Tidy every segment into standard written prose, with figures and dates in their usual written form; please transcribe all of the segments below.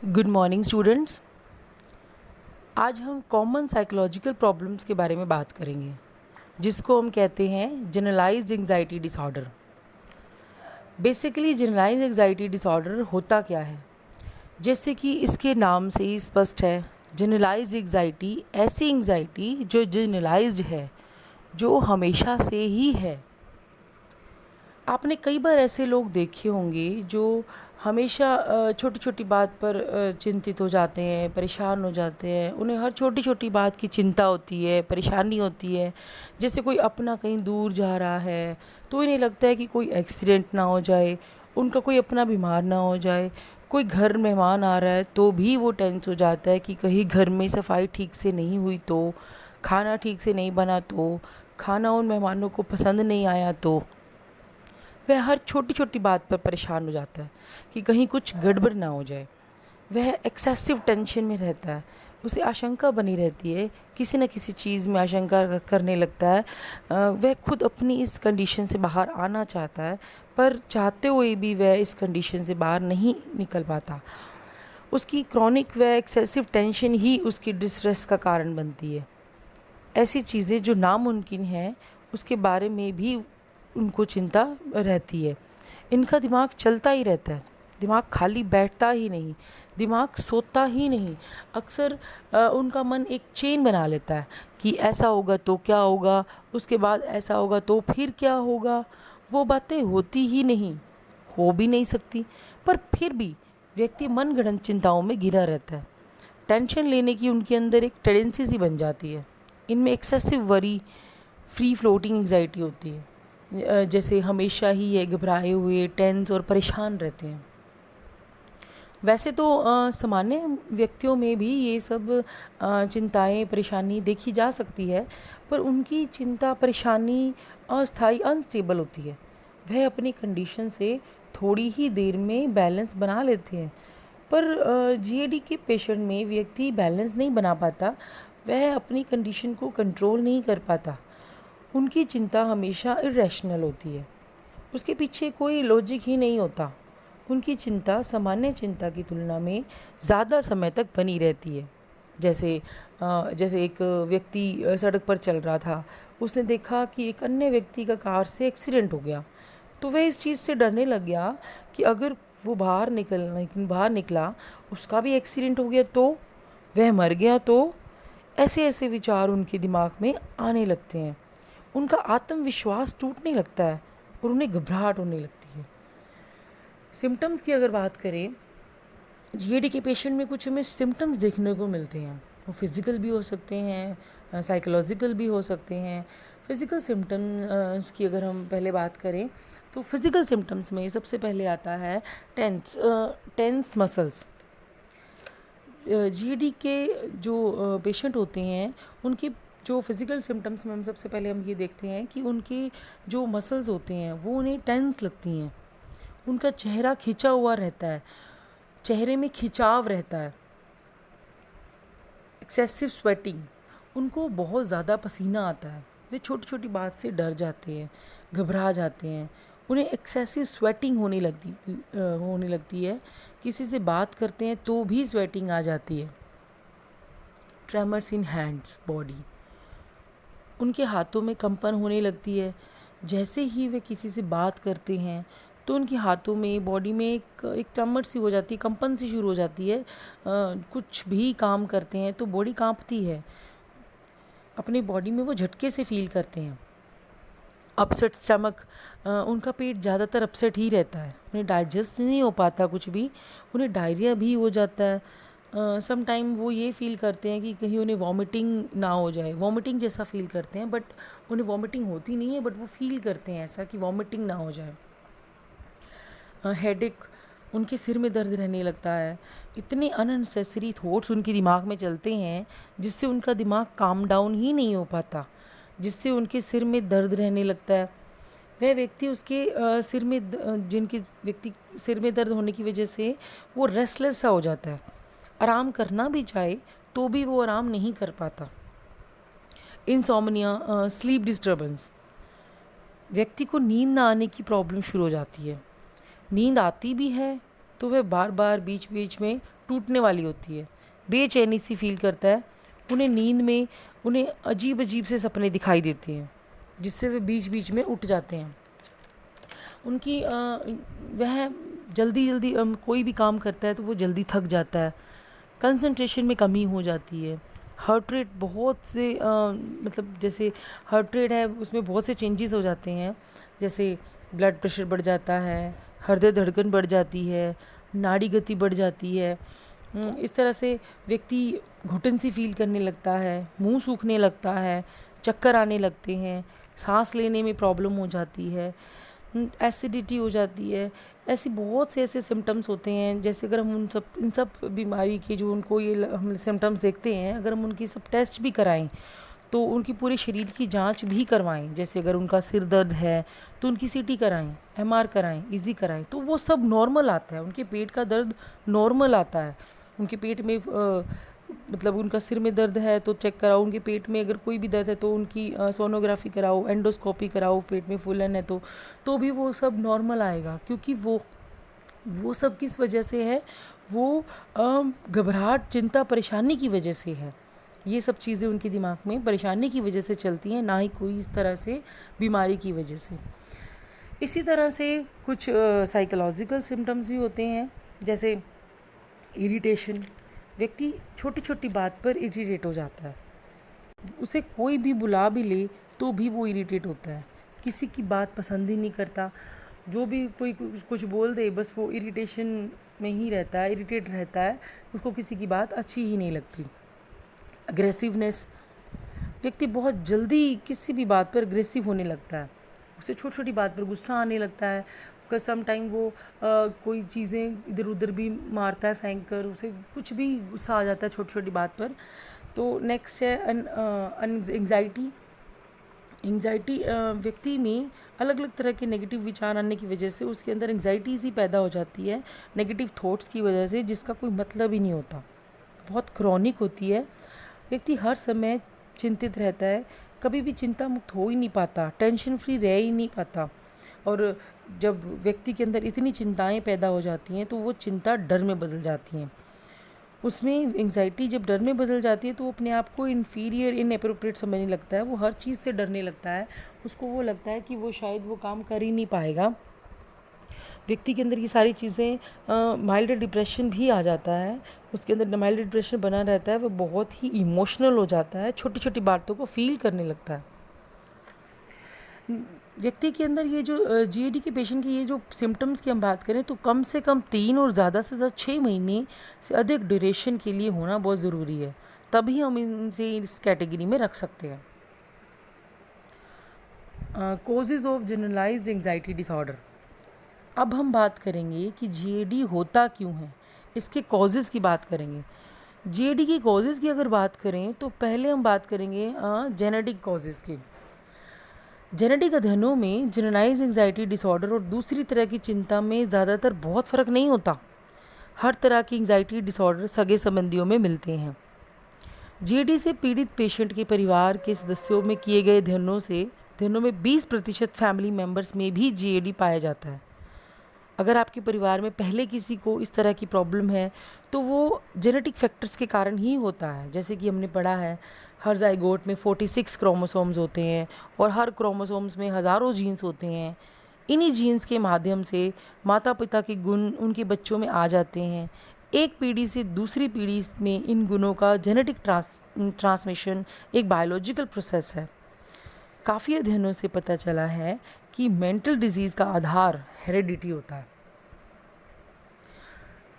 Good morning students. आज हम common psychological problems के बारे में बात करेंगे, जिसको हम कहते हैं generalised anxiety disorder. Basically generalised anxiety disorder होता क्या है? जैसे कि इसके नाम से ही स्पष्ट है, जनरलाइज्ड एंग्जाइटी ऐसी एंग्जाइटी जो जनरलाइज्ड है, जो हमेशा से ही है। आपने कई बार ऐसे लोग देखे होंगे जो हमेशा छोटी छोटी बात पर चिंतित हो जाते हैं, परेशान हो जाते हैं। उन्हें हर छोटी छोटी बात की चिंता होती है, परेशानी होती है। जैसे कोई अपना कहीं दूर जा रहा है तो इन्हें लगता है कि कोई एक्सीडेंट ना हो जाए, उनका कोई अपना बीमार ना हो जाए। कोई घर मेहमान आ रहा है तो भी वो टेंस हो जाता है कि कहीं घर में सफाई ठीक से नहीं हुई तो, खाना ठीक से नहीं बना तो, खाना उन मेहमानों को पसंद नहीं आया तो। वह हर छोटी छोटी बात पर परेशान हो जाता है कि कहीं कुछ गड़बड़ ना हो जाए। वह एक्सेसिव टेंशन में रहता है, उसे आशंका बनी रहती है, किसी न किसी चीज़ में आशंका करने लगता है। वह खुद अपनी इस कंडीशन से बाहर आना चाहता है, पर चाहते हुए भी वह इस कंडीशन से बाहर नहीं निकल पाता। उसकी क्रॉनिक व एक्सेसिव टेंशन ही उसकी डिस्ट्रेस का कारण बनती है। ऐसी चीज़ें जो नामुमकिन हैं उसके बारे में भी उनको चिंता रहती है। इनका दिमाग चलता ही रहता है, दिमाग खाली बैठता ही नहीं, दिमाग सोता ही नहीं। अक्सर उनका मन एक चेन बना लेता है कि ऐसा होगा तो क्या होगा, उसके बाद ऐसा होगा तो फिर क्या होगा। वो बातें होती ही नहीं, हो भी नहीं सकती, पर फिर भी व्यक्ति मनगढ़ंत चिंताओं में घिरा रहता है। टेंशन लेने की उनके अंदर एक टेंडेंसी सी बन जाती है। इनमें excessive worry, free floating anxiety होती है। जैसे हमेशा ही ये घबराए हुए, टेंस और परेशान रहते हैं। वैसे तो सामान्य व्यक्तियों में भी ये सब चिंताएं, परेशानी देखी जा सकती है, पर उनकी चिंता, परेशानी अस्थायी, अनस्टेबल होती है। वह अपनी कंडीशन से थोड़ी ही देर में बैलेंस बना लेते हैं, पर जीएडी के पेशेंट में व्यक्ति बैलेंस नहीं बना पाता, वह अपनी कंडीशन को कंट्रोल नहीं कर पाता। उनकी चिंता हमेशा इरेशनल होती है, उसके पीछे कोई लॉजिक ही नहीं होता। उनकी चिंता सामान्य चिंता की तुलना में ज़्यादा समय तक बनी रहती है। जैसे एक व्यक्ति सड़क पर चल रहा था, उसने देखा कि एक अन्य व्यक्ति का कार से एक्सीडेंट हो गया, तो वह इस चीज़ से डरने लग गया कि अगर वो बाहर निकला, उसका भी एक्सीडेंट हो गया तो, वह मर गया तो। ऐसे ऐसे विचार उनके दिमाग में आने लगते हैं। उनका आत्मविश्वास टूटने लगता है और उन्हें घबराहट होने लगती है। सिम्टम्स की अगर बात करें, जीएडी के पेशेंट में कुछ हमें सिम्टम्स देखने को मिलते हैं। वो फिज़िकल भी हो सकते हैं, साइकोलॉजिकल भी हो सकते हैं। फिज़िकल सिम्टम्स की अगर हम पहले बात करें तो फिज़िकल सिम्टम्स में सबसे पहले आता है टेंस मसल्स। जीएडी के जो पेशेंट होते हैं, उनकी जो फिज़िकल सिम्टम्स में हम सबसे पहले ये देखते हैं कि उनके जो मसल्स होते हैं वो उन्हें टेंस लगती हैं। उनका चेहरा खिंचा हुआ रहता है, चेहरे में खिंचाव रहता है। एक्सेसिव स्वेटिंग, उनको बहुत ज़्यादा पसीना आता है। वे छोटी छोटी बात से डर जाते हैं, घबरा जाते हैं। उन्हें एक्सेसिव स्वेटिंग होने लगती है। किसी से बात करते हैं तो भी स्वेटिंग आ जाती है। ट्रेमर्स इन हैंड्स, बॉडी, उनके हाथों में कंपन होने लगती है। जैसे ही वे किसी से बात करते हैं तो उनके हाथों में, बॉडी में एक ट्रेमर सी हो जाती है, कंपन सी शुरू हो जाती है। कुछ भी काम करते हैं तो बॉडी कांपती है, अपनी बॉडी में वो झटके से फील करते हैं। अपसेट स्टमक, उनका पेट ज़्यादातर अपसेट ही रहता है, उन्हें डाइजेस्ट नहीं हो पाता कुछ भी, उन्हें डायरिया भी हो जाता है। सम टाइम वो ये फील करते हैं कि कहीं उन्हें वॉमिटिंग ना हो जाए, वॉमिटिंग जैसा फील करते हैं, बट उन्हें वॉमिटिंग होती नहीं है, बट वो फील करते हैं ऐसा कि वॉमिटिंग ना हो जाए। हेडेक, उनके सिर में दर्द रहने लगता है। इतने अननेसेसरी थॉट्स उनके दिमाग में चलते हैं जिससे उनका दिमाग काम डाउन ही नहीं हो पाता, जिससे उनके सिर में दर्द रहने लगता है। वह व्यक्ति जिनके व्यक्ति सिर में दर्द होने की वजह से वो रेस्टलेस सा हो जाता है, आराम करना भी चाहे तो भी वो आराम नहीं कर पाता। इंसोम्निया, स्लीप डिस्टर्बेंस, व्यक्ति को नींद ना आने की प्रॉब्लम शुरू हो जाती है। नींद आती भी है तो वह बार बार बीच बीच में टूटने वाली होती है, बेचैनी सी फील करता है। उन्हें नींद में उन्हें अजीब अजीब से सपने दिखाई देते हैं, जिससे वे बीच बीच में उठ जाते हैं। उनकी वह जल्दी जल्दी कोई भी काम करता है तो वो जल्दी थक जाता है। कंसंट्रेशन में कमी हो जाती है। हार्ट रेट बहुत से मतलब जैसे हार्ट रेट है उसमें बहुत से चेंजेस हो जाते हैं, जैसे ब्लड प्रेशर बढ़ जाता है, हृदय धड़कन बढ़ जाती है, नाड़ी गति बढ़ जाती है। इस तरह से व्यक्ति घुटन सी फील करने लगता है, मुंह सूखने लगता है, चक्कर आने लगते हैं, सांस लेने में प्रॉब्लम हो जाती है, एसिडिटी हो जाती है। ऐसी बहुत से ऐसे सिम्टम्स होते हैं। जैसे अगर हम इन सब बीमारी के जो उनको हम सिम्टम्स देखते हैं, अगर हम उनकी सब टेस्ट भी कराएं तो उनकी पूरे शरीर की जांच भी करवाएं। जैसे अगर उनका सिर दर्द है तो उनकी सीटी कराएं, एमआर कराएं, ईजी कराएं, तो वो सब नॉर्मल आता है। उनके पेट का दर्द नॉर्मल आता है। उनके पेट में मतलब उनका सिर में दर्द है तो चेक कराओ, उनके पेट में अगर कोई भी दर्द है तो उनकी सोनोग्राफी कराओ, एंडोस्कोपी कराओ, पेट में फूलन है तो भी वो सब नॉर्मल आएगा। क्योंकि वो सब किस वजह से है, वो घबराहट, चिंता, परेशानी की वजह से है। ये सब चीज़ें उनके दिमाग में परेशानी की वजह से चलती हैं, ना ही कोई इस तरह से बीमारी की वजह से। इसी तरह से कुछ साइकोलॉजिकल सिम्टम्स भी होते हैं, जैसे इरिटेशन। व्यक्ति छोटी छोटी बात पर इरिटेट हो जाता है। उसे कोई भी बुला भी ले तो भी वो इरिटेट होता है, किसी की बात पसंद ही नहीं करता। जो भी कोई कुछ बोल दे बस वो इरिटेशन में ही रहता है, इरिटेट रहता है, उसको किसी की बात अच्छी ही नहीं लगती। अग्रेसिवनेस। व्यक्ति बहुत जल्दी किसी भी बात पर अग्रेसिव होने लगता है, उसे छोटी छोटी बात पर गुस्सा आने लगता है। सम टाइम वो कोई चीज़ें इधर उधर भी मारता है फेंक कर, उसे कुछ भी गुस्सा आ जाता है छोटी छोटी बात पर। तो नेक्स्ट है एंग्जाइटी। एंग्जाइटी व्यक्ति में अलग अलग तरह के नेगेटिव विचार आने की वजह से उसके अंदर एंग्जाइटी सी पैदा हो जाती है, नेगेटिव थॉट्स की वजह से, जिसका कोई मतलब ही नहीं होता, बहुत क्रॉनिक होती है। व्यक्ति हर समय चिंतित रहता है, कभी भी चिंता मुक्त हो ही नहीं पाता, टेंशन फ्री रह ही नहीं पाता। और जब व्यक्ति के अंदर इतनी चिंताएं पैदा हो जाती हैं तो वो चिंता डर में बदल जाती हैं। उसमें एंग्जाइटी जब डर में बदल जाती है तो वो अपने आप को इन्फीरियर, इनएप्रोप्रिएट समझने लगता है, वो हर चीज़ से डरने लगता है। उसको वो लगता है कि वो शायद वो काम कर ही नहीं पाएगा। व्यक्ति के अंदर ये सारी चीज़ें, माइल्ड डिप्रेशन भी आ जाता है, उसके अंदर माइल्ड डिप्रेशन बना रहता है। वो बहुत ही इमोशनल हो जाता है, छोटी छोटी बातों को फील करने लगता है। व्यक्ति के अंदर ये जो जीएडी के पेशेंट की ये जो सिम्टम्स की हम बात करें तो कम से कम 3 और ज़्यादा से ज़्यादा 6 महीने से अधिक ड्यूरेशन के लिए होना बहुत ज़रूरी है, तभी हम इनसे इस कैटेगरी में रख सकते हैं। Causes of generalised anxiety disorder. अब हम बात करेंगे कि जीएडी होता क्यों है, इसके कॉजेज़ की बात करेंगे। जीएडी की कॉजेज़ की अगर बात करें तो पहले हम बात करेंगे जेनेटिक कॉजेज़ की। जेनेटिक अध्ययनों में जनरलाइज एंग्जाइटी डिसऑर्डर और दूसरी तरह की चिंता में ज़्यादातर बहुत फ़र्क नहीं होता। हर तरह की एंग्जाइटी डिसऑर्डर सगे संबंधियों में मिलते हैं। जीएडी से पीड़ित पेशेंट के परिवार के सदस्यों में किए गए अध्ययनों में 20% फैमिली मेम्बर्स में भी जीएडी पाया जाता है। अगर आपके परिवार में पहले किसी को इस तरह की प्रॉब्लम है तो वो जेनेटिक फैक्टर्स के कारण ही होता है। जैसे कि हमने पढ़ा है, हर जाइगोट में 46 क्रोमोसोम्स होते हैं और हर क्रोमोसोम्स में हज़ारों जीन्स होते हैं। इन्हीं जीन्स के माध्यम से माता पिता के गुण उनके बच्चों में आ जाते हैं। एक पीढ़ी से दूसरी पीढ़ी में इन गुणों का जेनेटिक ट्रांसमिशन एक बायोलॉजिकल प्रोसेस है। काफ़ी अध्ययनों से पता चला है कि मेंटल डिजीज़ का आधार हेरिडिटी होता है।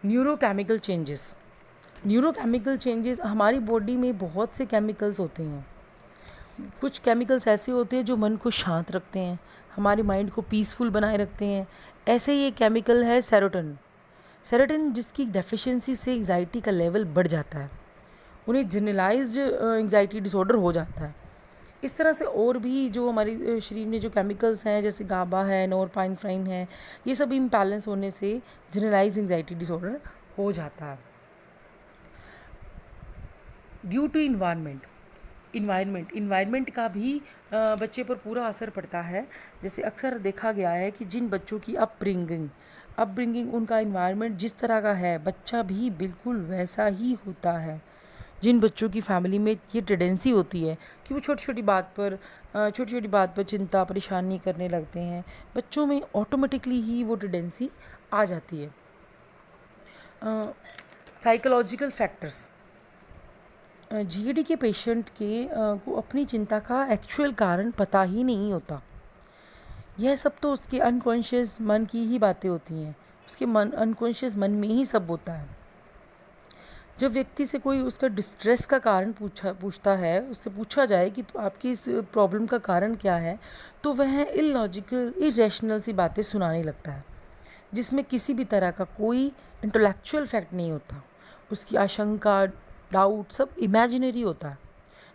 Neurochemical changes. न्यूरोकेमिकल चेंजेस, हमारी बॉडी में बहुत से केमिकल्स होते हैं। कुछ केमिकल्स ऐसे होते हैं जो मन को शांत रखते हैं, हमारे माइंड को पीसफुल बनाए रखते हैं। ऐसे ही एक केमिकल है सेरोटोनिन, जिसकी डेफिशिएंसी से एंग्जाइटी का लेवल बढ़ जाता है, उन्हें जनरलाइज्ड एंग्जाइटी डिसऑर्डर हो जाता है। इस तरह से और भी जो हमारे शरीर में जो केमिकल्स हैं, जैसे गाबा है, नोरपाइनफ्राइन है, ये सब इम्बैलेंस होने से जनरलाइज्ड एंग्जाइटी डिसऑर्डर हो जाता है। ड्यू टू इन्वायरमेंट का भी बच्चे पर पूरा असर पड़ता है। जैसे अक्सर देखा गया है कि जिन बच्चों की अपब्रिंगिंग अपब्रिंगिंग, उनका इन्वायरमेंट जिस तरह का है, बच्चा भी बिल्कुल वैसा ही होता है। जिन बच्चों की फैमिली में ये टेंडेंसी होती है कि वो छोटी छोटी बात पर चिंता परेशानी करने लगते हैं, बच्चों में ऑटोमेटिकली ही वो टेंडेंसी आ जाती है। साइकोलॉजिकल फैक्टर्स, जीएडी के पेशेंट को अपनी चिंता का एक्चुअल कारण पता ही नहीं होता। यह सब तो उसके अनकॉन्शियस मन की ही बातें होती हैं, उसके अनकॉन्शियस मन में ही सब होता है। जब व्यक्ति से कोई उसका डिस्ट्रेस का कारण पूछता है, उससे पूछा जाए कि तो आपकी इस प्रॉब्लम का कारण क्या है, तो वह इलॉजिकल इरेशनल सी बातें सुनाने लगता है, जिसमें किसी भी तरह का कोई इंटेलेक्चुअल फैक्ट नहीं होता। उसकी आशंका, डाउट सब इमेजिनरी होता है,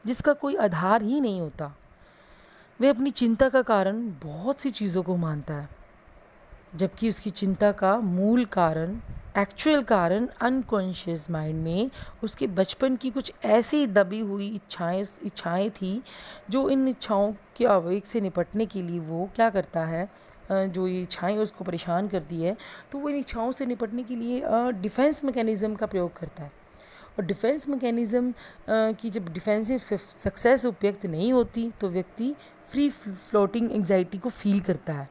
जिसका कोई आधार ही नहीं होता। वह अपनी चिंता का कारण बहुत सी चीज़ों को मानता है, जबकि उसकी चिंता का मूल कारण, एक्चुअल कारण अनकॉन्शियस माइंड में उसके बचपन की कुछ ऐसी दबी हुई इच्छाएं थी, जो इन इच्छाओं के आवेग से निपटने के लिए वो क्या करता है, जो ये इच्छाएं उसको परेशान करती है, तो वो इन इच्छाओं से निपटने के लिए डिफेंस मैकेनिज़्म का प्रयोग करता है। और डिफेंस मैकेनिज़्म की जब डिफेंसिव सक्सेस उपयुक्त नहीं होती, तो व्यक्ति फ्री फ्लोटिंग एंग्जाइटी को फील करता है।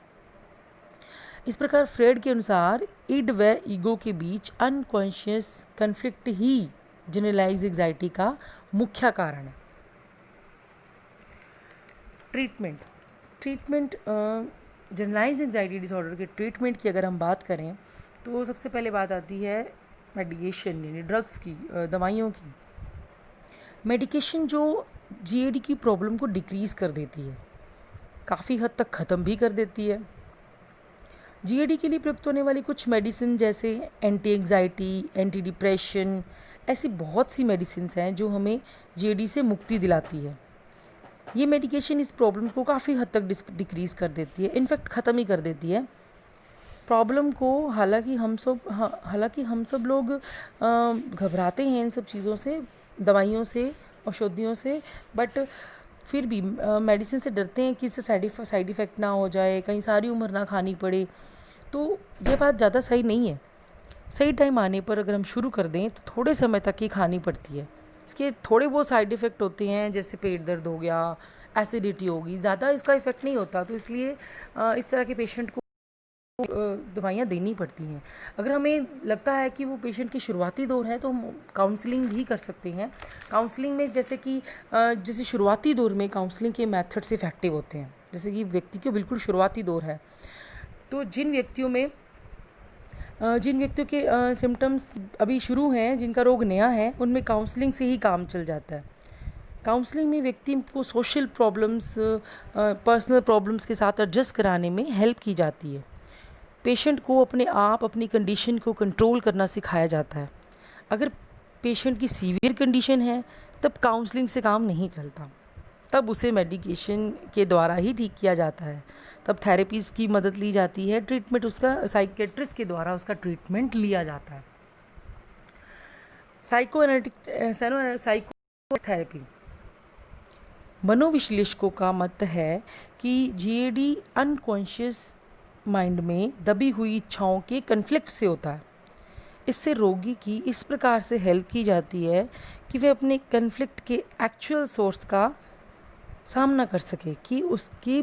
इस प्रकार फ्रेड के अनुसार इड व ईगो के बीच अनकॉन्शियस कन्फ्लिक्ट ही जनरलाइज एंग्जाइटी का मुख्य कारण है। ट्रीटमेंट जनरलाइज एंग्जाइटी डिसऑर्डर के ट्रीटमेंट की अगर हम बात करें, तो सबसे पहले बात आती है मेडिकेशन यानी ड्रग्स की, दवाइयों की। मेडिकेशन जो जीएडी की प्रॉब्लम को डिक्रीज़ कर देती है, काफ़ी हद तक ख़त्म भी कर देती है। जीएडी के लिए प्रयुक्त होने वाली कुछ मेडिसिन जैसे एंटी एंग्जाइटी, एंटी डिप्रेशन, ऐसी बहुत सी मेडिसिन हैं जो हमें जीएडी से मुक्ति दिलाती है। ये मेडिकेशन इस प्रॉब्लम को काफ़ी हद तक डिक्रीज़ कर देती है, इनफैक्ट ख़त्म ही कर देती है प्रॉब्लम को। हालांकि हम सब लोग घबराते हैं इन सब चीज़ों से, दवाइयों से, औषधियों से, बट फिर भी मेडिसिन से डरते हैं कि इससे साइड इफ़ेक्ट ना हो जाए, कहीं सारी उम्र ना खानी पड़े। तो ये बात ज़्यादा सही नहीं है। सही टाइम आने पर अगर हम शुरू कर दें तो थोड़े समय तक ही खानी पड़ती है। इसके थोड़े बहुत साइड इफ़ेक्ट होते हैं, जैसे पेट दर्द हो गया, एसिडिटी होगी, ज़्यादा इसका इफ़ेक्ट नहीं होता। तो इसलिए इस तरह के पेशेंट को दवाइयाँ देनी पड़ती हैं। अगर हमें लगता है कि वो पेशेंट की शुरुआती दौर है, तो हम काउंसलिंग भी कर सकते हैं। काउंसलिंग में जैसे शुरुआती दौर में काउंसलिंग के मेथड्स इफ़ेक्टिव होते हैं। जैसे कि व्यक्ति की बिल्कुल शुरुआती दौर है, तो जिन व्यक्तियों के सिम्टम्स अभी शुरू हैं, जिनका रोग नया है, उनमें काउंसलिंग से ही काम चल जाता है। काउंसलिंग में व्यक्ति को सोशल प्रॉब्लम्स, पर्सनल प्रॉब्लम्स के साथ एडजस्ट कराने में हेल्प की जाती है। पेशेंट को अपने आप अपनी कंडीशन को कंट्रोल करना सिखाया जाता है। अगर पेशेंट की सीवियर कंडीशन है, तब काउंसलिंग से काम नहीं चलता, तब उसे मेडिकेशन के द्वारा ही ठीक किया जाता है। तब थेरेपीज़ की मदद ली जाती है, ट्रीटमेंट उसका साइकेट्रिस्ट के द्वारा उसका ट्रीटमेंट लिया जाता है। साइकोथेरेपी, मनोविश्लेषकों का मत है कि जीएडी अनकॉन्शियस माइंड में दबी हुई इच्छाओं के कन्फ्लिक्ट से होता है। इससे रोगी की इस प्रकार से हेल्प की जाती है कि वह अपने कन्फ्लिक्ट के एक्चुअल सोर्स का सामना कर सके कि उसकी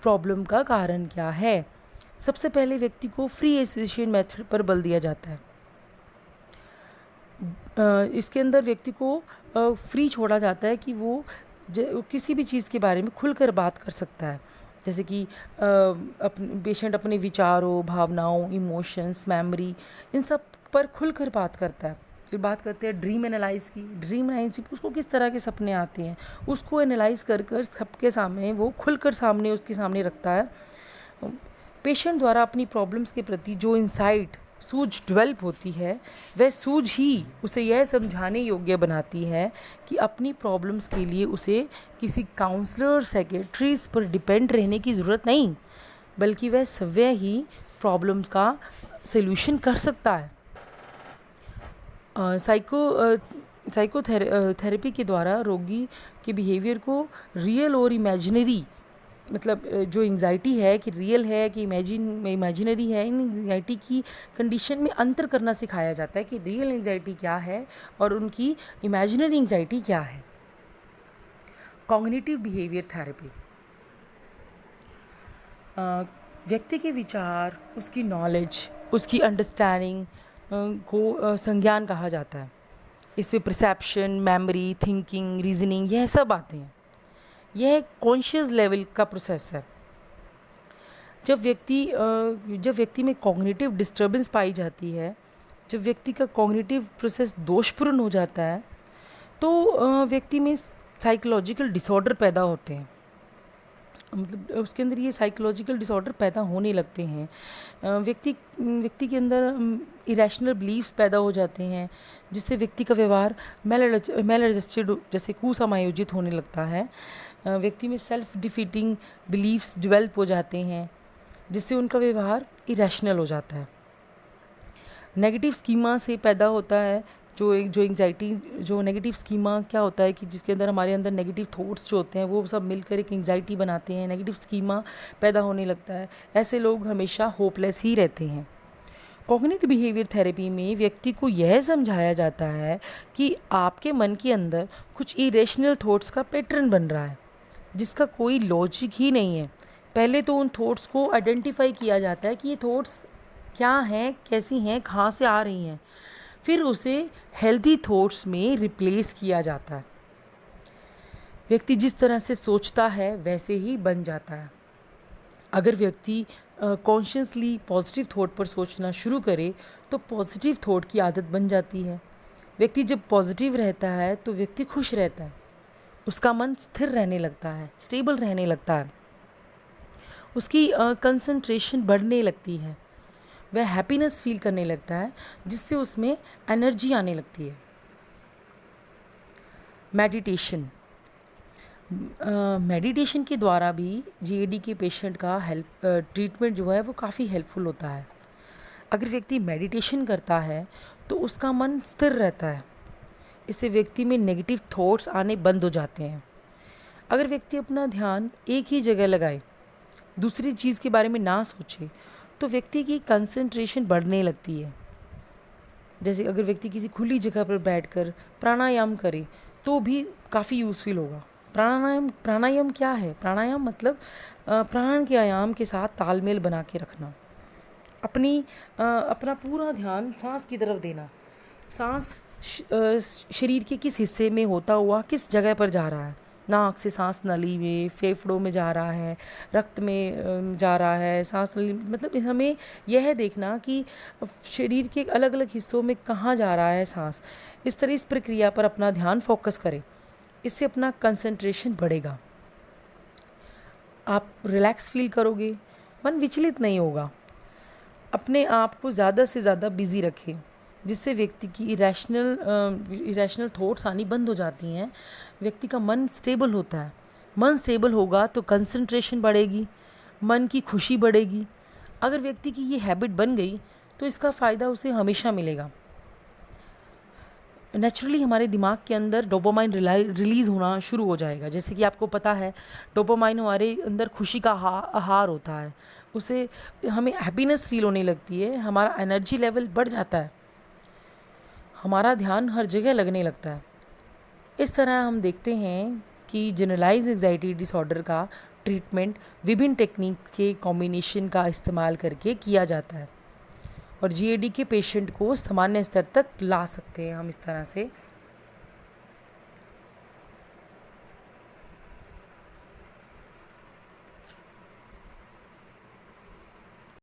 प्रॉब्लम का कारण क्या है। सबसे पहले व्यक्ति को फ्री एसोसिएशन मेथड पर बल दिया जाता है। इसके अंदर व्यक्ति को फ्री छोड़ा जाता है कि वो किसी भी चीज़ के बारे में खुलकर बात कर सकता है। जैसे कि पेशेंट अपने विचारों, भावनाओं, इमोशंस, मेमोरी, इन सब पर खुलकर बात करता है। फिर बात करते हैं ड्रीम एनालाइज की। ड्रीम एनालिसिस, उसको किस तरह के सपने आते हैं, उसको एनालाइज कर सबके सामने वो खुलकर उसके सामने रखता है। पेशेंट द्वारा अपनी प्रॉब्लम्स के प्रति जो इंसाइट, सूझ डेवलप होती है, वह सूझ ही उसे यह समझाने योग्य बनाती है कि अपनी प्रॉब्लम्स के लिए उसे किसी काउंसलर, साइकेट्रिस्ट पर डिपेंड रहने की ज़रूरत नहीं, बल्कि वह स्वयं ही प्रॉब्लम्स का सल्यूशन कर सकता है। साइकोथेरेपी के द्वारा रोगी के बिहेवियर को रियल और इमेजिनरी मतलब जो एंग्जाइटी है कि रियल है कि इमेजिनरी है, इन एंग्जाइटी की कंडीशन में अंतर करना सिखाया जाता है कि रियल एंग्जाइटी क्या है और उनकी इमेजिनरी एंग्जाइटी क्या है। कॉग्निटिव बिहेवियर थेरेपी व्यक्ति के विचार, उसकी नॉलेज, उसकी अंडरस्टैंडिंग को संज्ञान कहा जाता है। इसमें परसेप्शन, मेमोरी, थिंकिंग, रीजनिंग, यह सब आते हैं। यह एक कॉन्शियस लेवल का प्रोसेस है। जब व्यक्ति में कॉग्निटिव डिस्टर्बेंस पाई जाती है, जब व्यक्ति का कॉग्निटिव प्रोसेस दोषपूर्ण हो जाता है, तो व्यक्ति में साइकोलॉजिकल डिसऑर्डर पैदा होते हैं। मतलब उसके अंदर ये साइकोलॉजिकल डिसऑर्डर पैदा होने लगते हैं। व्यक्ति के अंदर इरेशनल बिलीव्स पैदा हो जाते हैं, जिससे व्यक्ति का व्यवहार मेल एडजस्टेड जैसे कुसमायोजित होने लगता है। व्यक्ति में सेल्फ डिफीटिंग बिलीव्स डेवलप हो जाते हैं, जिससे उनका व्यवहार इरेशनल हो जाता है। नेगेटिव स्कीमा से पैदा होता है जो एंग्जाइटी, जो नेगेटिव स्कीमा क्या होता है कि जिसके अंदर हमारे अंदर नेगेटिव थॉट्स जो होते हैं वो सब मिलकर एक एंग्जाइटी बनाते हैं, नेगेटिव स्कीमा पैदा होने लगता है। ऐसे लोग हमेशा होपलेस ही रहते हैं। कॉग्निटिव बिहेवियर थेरेपी में व्यक्ति को यह समझाया जाता है कि आपके मन के अंदर कुछ इरेशनल थॉट्स का पैटर्न बन रहा है, जिसका कोई लॉजिक ही नहीं है। पहले तो उन थॉट्स को आइडेंटिफाई किया जाता है कि ये थॉट्स क्या हैं, कैसी हैं, कहाँ से आ रही हैं। फिर उसे हेल्दी थॉट्स में रिप्लेस किया जाता है। व्यक्ति जिस तरह से सोचता है वैसे ही बन जाता है। अगर व्यक्ति कॉन्शियसली पॉजिटिव थॉट पर सोचना शुरू करे तो पॉजिटिव थॉट की आदत बन जाती है। व्यक्ति जब पॉजिटिव रहता है तो व्यक्ति खुश रहता है, उसका मन स्थिर रहने लगता है, स्टेबल रहने लगता है, उसकी कंसंट्रेशन बढ़ने लगती है, वह हैप्पीनेस फील करने लगता है, जिससे उसमें एनर्जी आने लगती है। मेडिटेशन के द्वारा भी जीएडी के पेशेंट का ट्रीटमेंट जो है वो काफ़ी हेल्पफुल होता है। अगर व्यक्ति मेडिटेशन करता है तो उसका मन स्थिर रहता है, इससे व्यक्ति में नेगेटिव थॉट्स आने बंद हो जाते हैं। अगर व्यक्ति अपना ध्यान एक ही जगह लगाए, दूसरी चीज़ के बारे में ना सोचे, तो व्यक्ति की कंसंट्रेशन बढ़ने लगती है। जैसे अगर व्यक्ति किसी खुली जगह पर बैठकर प्राणायाम करे तो भी काफ़ी यूज़फुल होगा। प्राणायाम क्या है? प्राणायाम मतलब प्राण के आयाम के साथ तालमेल बना के रखना, अपना पूरा ध्यान सांस की तरफ देना। सांस शरीर के किस हिस्से में होता हुआ किस जगह पर जा रहा है, नाक से सांस नली में, फेफड़ों में जा रहा है, रक्त में जा रहा है, सांस नली, मतलब हमें यह देखना कि शरीर के अलग अलग हिस्सों में कहाँ जा रहा है सांस। इस तरह इस प्रक्रिया पर अपना ध्यान फोकस करें, इससे अपना कंसंट्रेशन बढ़ेगा, आप रिलैक्स फील करोगे, मन विचलित नहीं होगा। अपने आप को ज़्यादा से ज़्यादा बिज़ी रखें, जिससे व्यक्ति की इरेशनल थॉट्स आनी बंद हो जाती हैं। व्यक्ति का मन स्टेबल होता है। मन स्टेबल होगा तो कंसंट्रेशन बढ़ेगी, मन की खुशी बढ़ेगी। अगर व्यक्ति की ये हैबिट बन गई तो इसका फ़ायदा उसे हमेशा मिलेगा। नेचुरली हमारे दिमाग के अंदर डोपामाइन रिलीज़ होना शुरू हो जाएगा। जैसे कि आपको पता है डोपामाइन हमारे अंदर खुशी का आहार होता है, उसे हमें हैप्पीनेस फील होने लगती है, हमारा एनर्जी लेवल बढ़ जाता है, हमारा ध्यान हर जगह लगने लगता है। इस तरह हम देखते हैं कि जनरलाइज एंग्जाइटी डिसऑर्डर का ट्रीटमेंट विभिन्न टेक्निक के कॉम्बिनेशन का इस्तेमाल करके किया जाता है और जीएडी के पेशेंट को सामान्य स्तर तक ला सकते हैं हम इस तरह से।